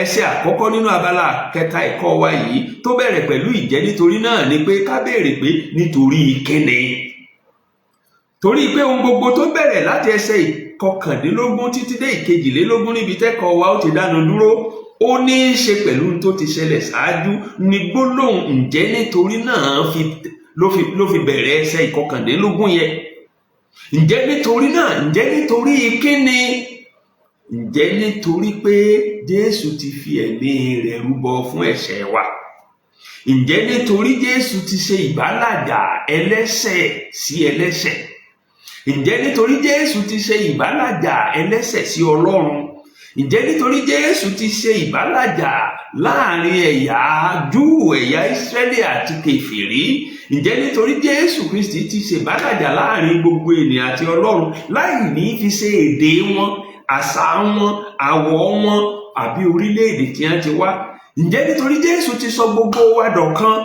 ẹsẹ̀ àkọ́kọ́ nínú abala kẹta ẹ̀kọ́ wa yìí tó bẹ̀rẹ̀ pẹ̀lú ǹjẹ́ nítorí náà ni pé ká béèrè pé nítorí kíni. Torí pé ohun gbogbo tó bẹ̀rẹ̀ láti ẹsẹ̀ ìkọkàndínlógún títí dé ìkejìlélógún níbi tẹ́kọ̀ọ́ wa ó ti dánu dúró, ó ní í ṣe pẹ̀lú tó ti ṣẹlẹ̀ ṣáájú ní gbólóhùn ǹjẹ́ nítorí náà ló fi bẹ̀rẹ̀ ẹsẹ̀ ìkọkàndínlógún yẹn. Ǹjẹ́ nítorí náà, ǹjẹ́ nítorí kíni? Ǹjẹ́ nítorí pé Jésù ti fi ẹ̀mí rẹ̀ rúbọ fún ẹ̀ṣẹ̀ wa. Ǹjẹ́ nítorí Jésù ti ṣe ìbálàjà ẹlẹ́ṣẹ̀ sí ẹlẹ́ṣẹ̀. Ǹjẹ́ nítorí Jésù ti ṣe ìbálàjà ẹlẹ́ṣẹ̀ sí Ọlọ́run. Ǹjẹ́ nítorí Jésù ti ṣe ìbálàjà láàrin ẹ̀yà Júù, ẹ̀yà Ísírẹ́lì àti kèfèrí. Ǹjẹ́ nítorí Jésù Kristi ti ṣe ìbálàjà láàrin gbogbo ènìyàn àti Ọlọ́run láì ní fi ṣe èdè wọn, àṣà wọn, àwọ̀ wọn àbí orílẹ̀-èdè tí wọ́n ti wá. Ǹjẹ́ nítorí Jésù ti sọ gbogbo wa dọ̀kan,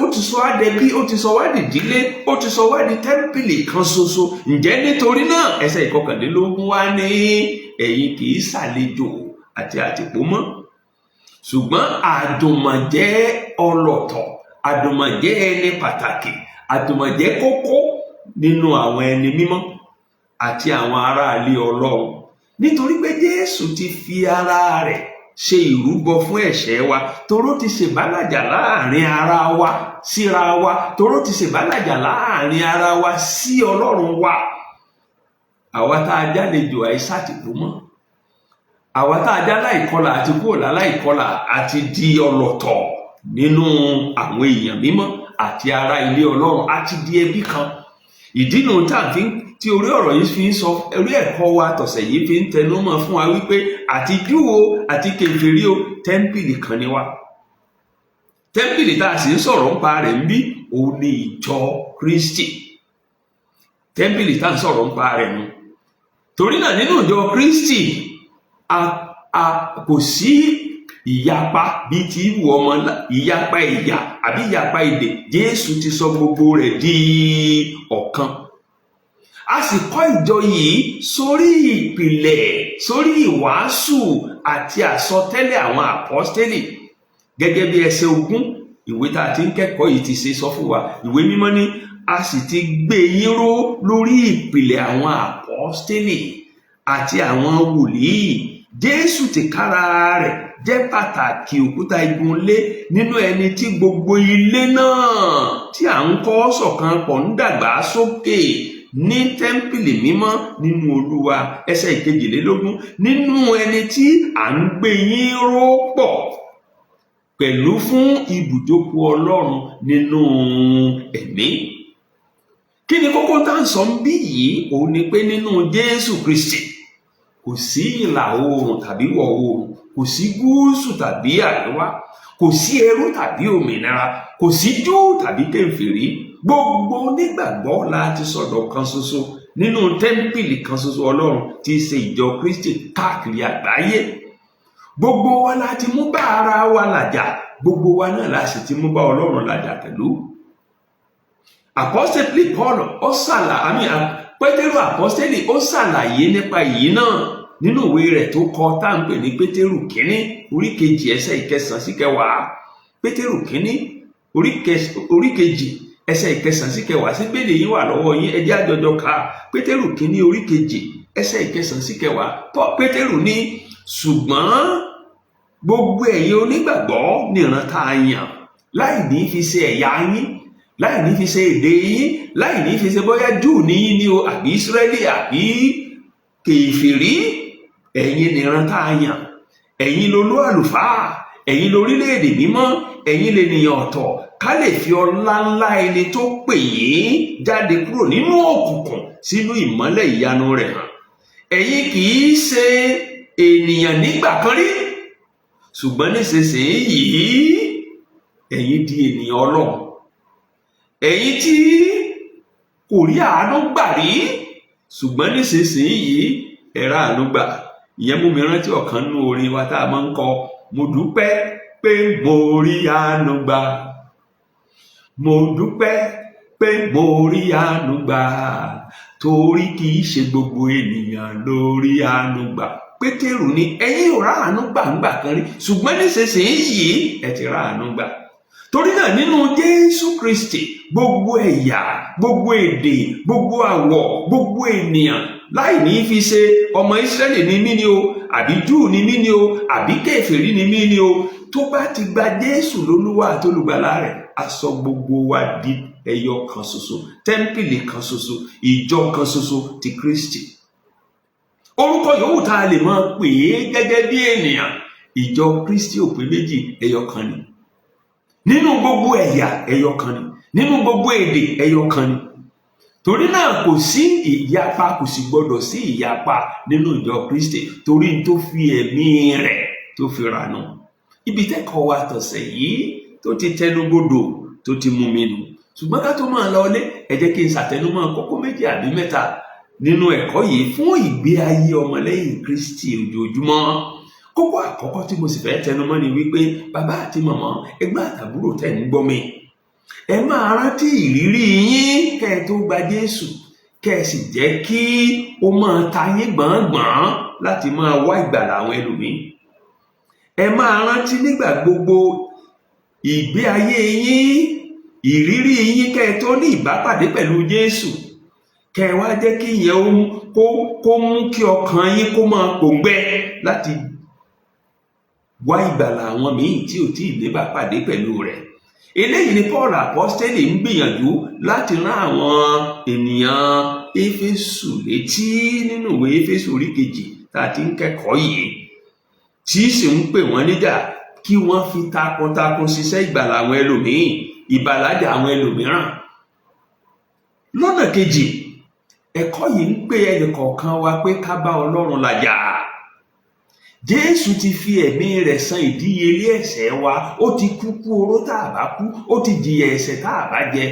ó ti sọ wá dẹbí, ó ti sọ wá dìdílé, ó ti sọ wá di tẹ́ḿpìlì kan ṣoṣo. Ǹjẹ́ nítorí náà ẹsẹ̀ ìkọkàndínlógún wá ní ẹ̀yin kì í ṣàlejò àti àtìpó mọ́, ṣùgbọ́n àdùnmọ̀jẹ́ ọlọ́tọ̀, àdùnmọ̀jẹ́ ẹni pàtàkì, àdùnmọ̀jẹ́ kókó nínú àwọn ẹni mímọ́ àti àwọn aráalé Ọlọ́run. Nítorí pé Jésù ti fi ara rẹ̀ ṣe ìrúbọ fún ẹ̀ṣẹ̀ wa, toró ti ṣèbálàjà láàrin ara wa síra wa, toró ti ṣèbálàjà láàrin ara wa sí Ọlọ́run wa. Àwa tá a jálejò àìsàtìpó mọ́, àwa tá a já láìkọlà àti kúrò láláìkọlà àti di ọlọ́tọ̀ nínú àwọn èèyàn mímọ́ àti ará ilé Ọlọ́run, àti di ẹbí kan. Ìdí nu tí orí ọ̀rọ̀ yìí fi ń sọ, orí ẹ̀kọ́ wa tọ̀sẹ̀ yìí fi ń tẹnu mọ́ fún wa wípé àti Júù o àti kèfèrí o tẹ́ḿpìlì kan ni wá. Tẹ́ḿpìlì tá a sì ń sọ̀rọ̀ nípa rẹ̀ ń bí òun ni ìjọ Kristi. Tẹ́ḿpìlì tá a ń sọ̀rọ̀ nípa rẹ̀ nu. Torí náà nínú ìjọ Kristi kò sí ìyapa bíi ti ìwù ọmọ, ìyapa ẹ̀yà àbí ìyapa èdè. Jésù ti sọ gbogbo rẹ̀ di ọ̀kan. A sì kọ́ ìjọ yìí sórí ìpìlẹ̀, sórí ìwàásù àti àsọtẹ́lẹ̀ àwọn àpọ́stélì. Gẹ́gẹ́ bí ẹsẹ̀ 20 ìwé tá a ti ń kẹ́kọ̀ọ́ yìí ti ṣe sọ fún wa. Ìwé mímọ́ ní a sì ti gbé yín ró lórí ìpìlẹ̀ àwọn àpọ́stélì àti àwọn wòlíì. Jésù tìkára rẹ̀ jẹ́ pàtàkì òkúta igunlé nínú ẹni tí gbogbo ilé náà tí à ń kọ́ ṣọ̀kan pọ̀ ń dàgbà sókè ní tẹ́ḿpìlì mímọ́ nínú Olúwa. Ẹsẹ̀ 22 nínú ẹni tí à ń gbé yín ró pọ̀ pẹ̀lú fún ibùjókòó Ọlọ́run nínú ẹ̀mí. Kí ni kókó tá à ń sọ ń bí yìí? Òun ni pé nínú Jésù Kristi kò sí ìlà oòrùn tàbí ìwọ̀ oòrùn, kò sí gúúsù tàbí àríwá, kò sí ẹrú tàbí òmìnira, kò sí Júù tàbí kèfèrí. Gbogbo onígbàgbọ́ la ti sọ̀dọ̀ kan ṣoṣo nínú tẹ́ḿpìlì kan ṣoṣo Ọlọ́run tí í ṣe ìjọ Kristi káàkiri àgbáyé. Gbogbo wa la ti mú bá ara wa làjà, gbogbo wa náà la sì ti mú bá Ọlọ́run làjà pẹ̀lú. Àpọ́stélì Paul Pétérù àpọ́stélì ó ṣàlàyé nípa èyí náà nínú ìwé rẹ̀ tó kọ tá à ń pè ní Pétérù kínní orí 2 ẹsẹ̀ 9 sí 10. Pétérù kínní orí 2 ẹsẹ̀ 9 sí 10. sí gbèdé yín wà lọ́wọ́ yín, ẹ jẹ́ àjọjọ ká. Pétérù kínní orí 2 ẹsẹ̀ 9 sí 10. Pétérù ní ṣùgbọ́n gbogbo ẹ̀yin onígbàgbọ́ nìran tá a yàn láì ní fi ṣe ẹ̀yà yín láì ní fi ṣe èdè yín, láì ní fi ṣe bóyá Júù ní yín ni o àbí Ísírẹ́lì àbí kèfèrí. Ẹ̀yin nìran tá a yàn, ẹ̀yin lolú àlùfáà, ẹ̀yin lórílẹ̀-èdè mímọ́, ẹ̀yin lènìyàn ọ̀tọ̀, ká lè fi ọlá ńlá ẹni tó pè yín jáde kúrò nínú òkùnkùn sínú ìmọ́lẹ̀ ìyanu rẹ̀ hàn. Ẹ̀yin kì í ṣe ènìyàn nígbà kan rí, ṣùgbọ́n nísinsìnyí ẹ̀yin di ènìyàn Ọlọ́run. Ẹ̀yin tí kò rí àánú gbà rí, ṣùgbọ́n nísinsìnyí ẹ rí àánú gbà. Ìyẹn mú mi rántí ọ̀kan nínú orin wa tá a máa ń kọ: mo dúpẹ́ pé mo rí àánú gbà, mo dúpẹ́ pé mo rí àánú gbà, torí kì í ṣe gbogbo ènìyàn ló rí àánú gbà. Pétérù ní ẹ̀yin ò rá àánú gbà ńgbà kan rí, ṣùgbọ́n nísinsìnyí ẹ ti rá àánú gbà. Torí náà nínú Jésù Kristi, gbogbo ẹ̀yà, gbogbo èdè, gbogbo àwọ̀, gbogbo ènìyàn, láì ní fi ṣe ọmọ Ísírẹ́lì ni mí ni o, àbí Júù ni mí ni o, àbí kèfèrí ni mí ni o, tó bá ti gba Jésù lólúwa àti olùgbàlà rẹ̀, á sọ gbogbo wa di ẹyọ kan ṣoṣo, tẹ́ḿpìlì kan ṣoṣo, ìjọ kan ṣoṣo ti Kristi. Orúkọ yòówù tá a lè máa pè é gẹ́gẹ́ bí ènìyàn, ìjọ Kristi ò pé méjì, ẹyọ kan ni. Nínú gbogbo ẹ̀yà ẹyọ kan ni, nínú gbogbo èdè ẹyọ kan ni. Torí náà kò sí ìyapa, kò sì gbọdọ̀ sí ìyapa nínú ìjọ Kristi, torí tó fi ẹ̀mí rẹ̀ tó fi rànú. Ibi tẹ́kọ̀ọ́ wa tọ̀sẹ̀ yìí tó ti tẹnubodò tó ti mú mi nù. Ṣùgbọ́n ká tó máa lọ ilé, ẹ jẹ́ kí n ṣàtẹnumọ́ kókó méjì àbí mẹ́ta nínú ẹ̀kọ́ yìí fún ìgbé ayé ọmọlẹ́yìn Kristi ojoojúmọ́. Kókó àkọ́kọ́ tí mo sì fẹ́ tẹnumọ́ ni wípé bàbá àti màmá, ẹgbẹ́ àtàbúrò tẹ̀ ń gbọ́ mi, ẹ máa rántí ìrírí yín kẹ́ ẹ tó gba Jésù, kẹ́ ẹ sì jẹ́ kí ó máa ta yín gbọ̀ngbọ̀n láti máa wá ìgbàlà àwọn ẹlòmíì. Ẹ máa rántí nígbà gbogbo ìgbé ayé yín, ìrírí yín kẹ́ ẹ tó ní ìbápàdé pẹ̀lú Jésù, kẹ́ ẹ wá jẹ́ kí ìyẹn kó mú kí ọkàn yín kó máa pòǹgbẹ láti wá ìgbàlà àwọn míì tí ò tí ì níbàpàdé pẹ̀lú rẹ̀. Eléyìí ni Paul apọ́stélì ń gbìyànjú láti rán àwọn ènìyàn Éfésù létí nínú ìwé Éfésù orí 2 tá a ti ń kẹ́kọ̀ọ́ yìí, tí sì ń pè wọ́n níjà kí wọ́n fi takuntakun ṣiṣẹ́ ìgbàlà àwọn ẹlòmíì, ìbàlájà àwọn ẹlòmíràn. Lọ́nà kejì, ẹ̀kọ́ yìí ń pè ẹnìkọ̀ọ̀kan wa pé ká bá Ọlọ́run làjà. Jésù ti fi ẹ̀mí rẹ̀ san ìdíyelé ẹ̀ṣẹ̀ wa, ó ti kú oró tá a bá kú, ó ti jìyà ẹ̀ṣẹ̀ tá a bá jẹ.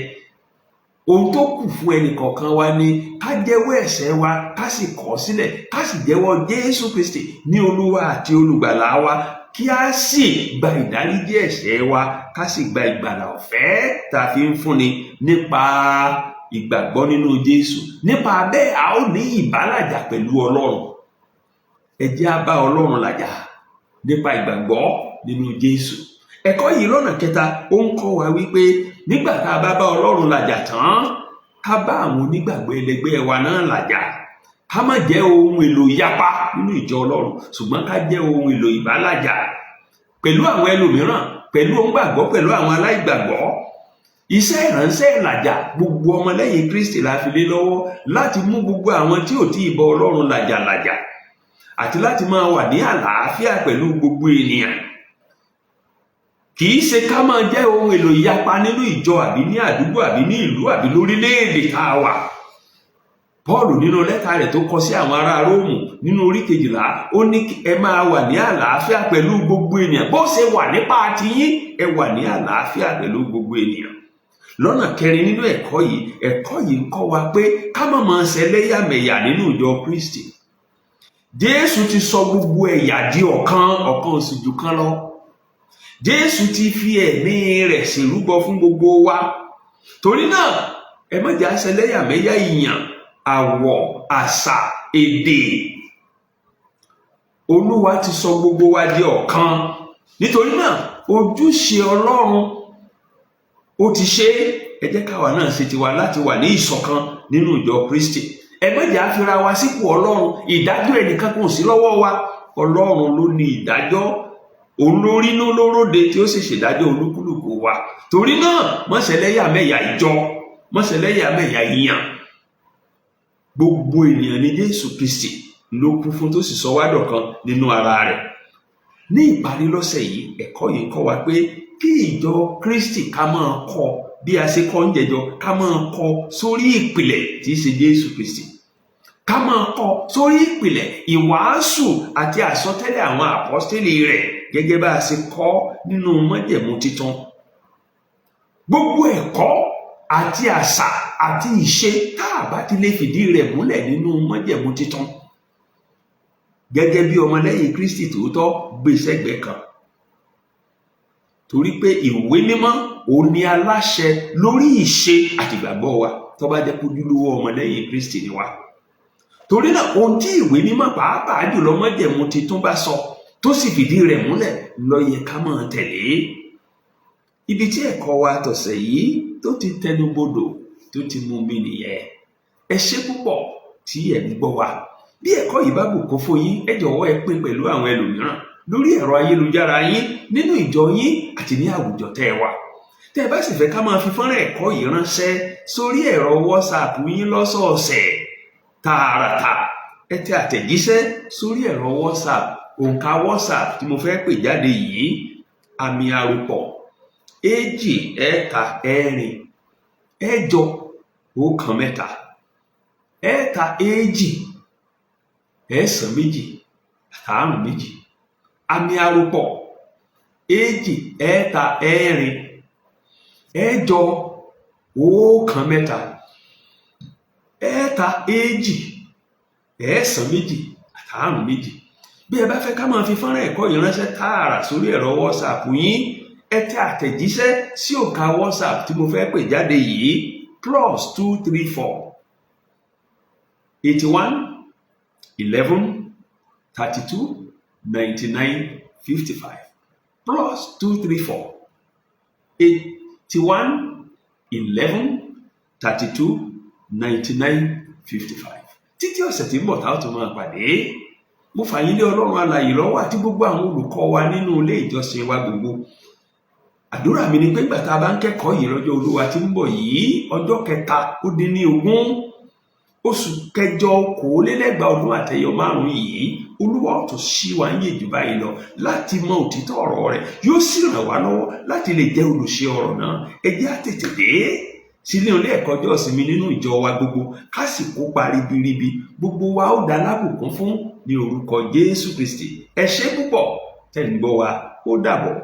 Ohun tó kù fún ẹnìkọ̀ọ̀kan wa ni ká jẹ́wọ́ ẹ̀ṣẹ̀ wa, ká sì kọ̀ ọ́ sílẹ̀, ká sì jẹ́wọ́ Jésù Kristi ní Olúwa àti olùgbàlà wa, kí a sì gba ìdáríjì ẹ̀ṣẹ̀ wa, ká sì gba ìgbàlà ọ̀fẹ́ tá a fi ń fúnni nípa ìgbàgbọ́ nínú Jésù. Nípa bẹ́ẹ̀ a ó ní ìbálàjà pẹ̀lú Ọlọ́run. Ẹ jẹ́ á bá Ọlọ́run làjà nípa ìgbàgbọ́ nínú Jésù. Ẹ̀kọ́ yìí lọ́nà kẹta, ó ń kọ́ wa wípé nígbà tá a bá Ọlọ́run làjà tán, ká bá àwọn onígbàgbọ́ ẹlẹgbẹ́ wa náà làjà. Ká má jẹ́ ohun èlò ìyapa nínú ìjọ Ọlọ́run, ṣùgbọ́n ká jẹ́ ohun èlò ìbálàjà pẹ̀lú àwọn ẹlòmíràn, pẹ̀lú onígbàgbọ́, pẹ̀lú àwọn aláìgbàgbọ́. Iṣẹ́ ìránṣẹ́ ìlàjà gbogbo ọmọlẹ́yìn Kristi la fi lé lọ́wọ́ láti mú gbogbo àwọn tí ò tí ì bá Ọlọ́run làjà àti láti máa wà ní àlàáfíà pẹ̀lú gbogbo ènìyàn. Kì í ṣe ká máa jẹ́ ohun èlò ìyapa nínú ìjọ àbí ní àdúgbò àbí ní ìlú àbí lórílẹ̀-èdè tá a wà. Pọ́ọ̀lù nínú lẹ́tà rẹ̀ tó kọ sí àwọn ará Róòmù nínú orí 12, ó ní ẹ máa wà ní àlàáfíà pẹ̀lú gbogbo ènìyàn. Bó ṣe wà nípa tiyín, ẹ wà ní àlàáfíà pẹ̀lú gbogbo ènìyàn. Lọ́nà kẹrin nínú ẹ̀kọ́ yìí ń kọ́ wa pé ká má máa ṣẹlẹ́yàmẹ̀yà nínú ìjọ Kristi. Jésù ti sọ gbogbo ẹ̀yà di ọ̀kan, ọ̀kan ò sì jù kan lọ. Jésù ti fi ẹ̀mí rẹ̀ ṣèrúbọ fún gbogbo wa. Torí náà, ẹ má jẹ́ ṣẹlẹ́yàmẹ̀yà ìyàn, àwọ̀, àṣà, èdè. Olúwa ti sọ gbogbo wa di ọ̀kan. Nítorí náà, ojúṣe Ọlọ́run ó ti ṣe. Ẹ jẹ́ káwa náà ṣe tiwa láti wà ní ìṣọ̀kan nínú ìjọ Kristi. Ẹ má jẹ́ àfira wa sípò Ọlọ́run. Ìdájọ́ ẹnìkan kò sí lọ́wọ́ wa. Ọlọ́run ló ní ìdájọ́. Òun ló rínú ló róde tí ó sì ṣèdájọ́ olúkúlùkù wa. Torí náà má ṣe ẹlẹ́yàmẹ̀yà ìjọ, má ṣe ẹlẹ́yàmẹ̀yà ìyàn. Gbogbo ènìyàn ni Jésù Kristi ló kú fún tó sì sọ wá dọ̀kan nínú ara rẹ̀. Ní ìparí lọ́sẹ̀ yìí, ẹ̀kọ́ yìí kọ́ wa pé kí ìjọ Kristi ká máa kọ́ bí a ṣe kọ́ ń jẹjọ, ká máa kọ́ sórí ìpìlẹ̀ tí í ṣe Jésù Kristi. Ká máa kọ́ sórí ìpìlẹ̀ ìwàásù àti àsọtẹ́lẹ̀ àwọn àpọ́stélì rẹ̀ gẹ́gẹ́ bá a ṣe kọ́ nínú májẹ̀mú titun. Gbogbo ẹ̀kọ́ àti àṣà àti ìṣe tá a bá ti lè fìdí rẹ̀ múlẹ̀ nínú májẹ̀mú titun gẹ́gẹ́ bí ọmọlẹ́yìn Kristi tòótọ́ gbé sẹ́gbẹ̀ẹ́ kan. Torí pé ìwé mímọ́ òun ni aláṣẹ lórí ìṣe àti ìgbàgbọ́ wa tó bá jẹ́ ojúlówó ọmọlẹ́yìn Kristi ni wa. Torí náà ohun tí ìwé mímọ́ pàápàá jùlọ májẹ̀mú titun bá sọ tó sì fìdí rẹ̀ múlẹ̀ ló yẹ ká máa tẹ̀lé. Ibi tí ẹ̀kọ́ wa tọ̀sẹ̀ yìí tó ti tẹnubodò tó ti mú mi nìyẹn. Ẹ ṣé púpọ̀ tí ẹ ń gbọ́ wa. Bí ẹ̀kọ́ yìí bá bùkún fún yín, ẹ jọ̀wọ́ ẹ pín pẹ̀lú àwọn ẹlòmíràn lórí ẹ̀rọ ayélujára yín, nínú ìjọ yín àti ní àwùjọ tẹ́ ẹ wà. Tẹ́ ẹ bá sì fẹ́ ká máa fi fọ́nrán ẹ̀kọ́ yìí ránṣẹ́ sórí ẹ̀rọ WhatsApp yín lọ́sọ̀ọ̀sẹ̀ tààràtà, ẹ tẹ àtẹ̀jíṣẹ́ sórí ẹ̀rọ WhatsApp. Òǹkà WhatsApp tí mo fẹ́ pè jáde yìí, àmì àròpọ̀ 2 ẹ̀ta 4 ẹ̀jọ 1 mẹ́ta 2 ẹ̀sán 2 àrún 2. Àmì àròpọ̀ 2 ẹ̀ta 4 ẹ̀jọ 1 mẹ́ta 2 ẹ̀sán 2 àrún 2. Bí ẹ bá fẹ́ ká máa fi fọ́nrán ẹ̀kọ́ yìí ránṣẹ́ tààrà sórí ẹ̀rọ WhatsApp yín, ẹ tẹ àtẹ̀jíṣẹ́ sí òǹkà WhatsApp tí mo fẹ́ pè jáde yìí +234 81 11 32 99 55 +234 81 11 32 99 55. Títí ọ̀sẹ̀ tí ń bọ̀ tá ó tún máa pàdé. Mo fàyín lé Ọlọ́run alààyè lọ́wọ́ àti gbogbo àwọn olùkọ́ wa nínú ilé ìjọsìn wa gbogbo. Àdúrà mi ni pé ìgbà tá a bá ń kẹ́kọ̀ọ́ yìí lọ́jọ́ Olúwa tí ń bọ̀ yìí, ọjọ́ 7/20 oṣù kẹjọ 2025 yìí, Olúwa ó tún ṣí wa ń yè jù báyìí lọ láti mọ òtítọ́ ọ̀rọ̀ rẹ̀. Yóò sì ràn wá lọ́wọ́ láti lè jẹ́ olùṣe ọ̀rọ̀ náà. Ẹ jẹ́ á tètè dé sílé ilé ẹ̀kọ́ ọjọ́ ìsinmi nínú ìjọ wa gbogbo, ká sì kópa ribiribi. Gbogbo wa ó dá lábùkún fún ní orúkọ Jésù Kristi. Ẹ ṣé púpọ̀ tẹ́ ń gbọ́ wa. Ó dàbọ̀.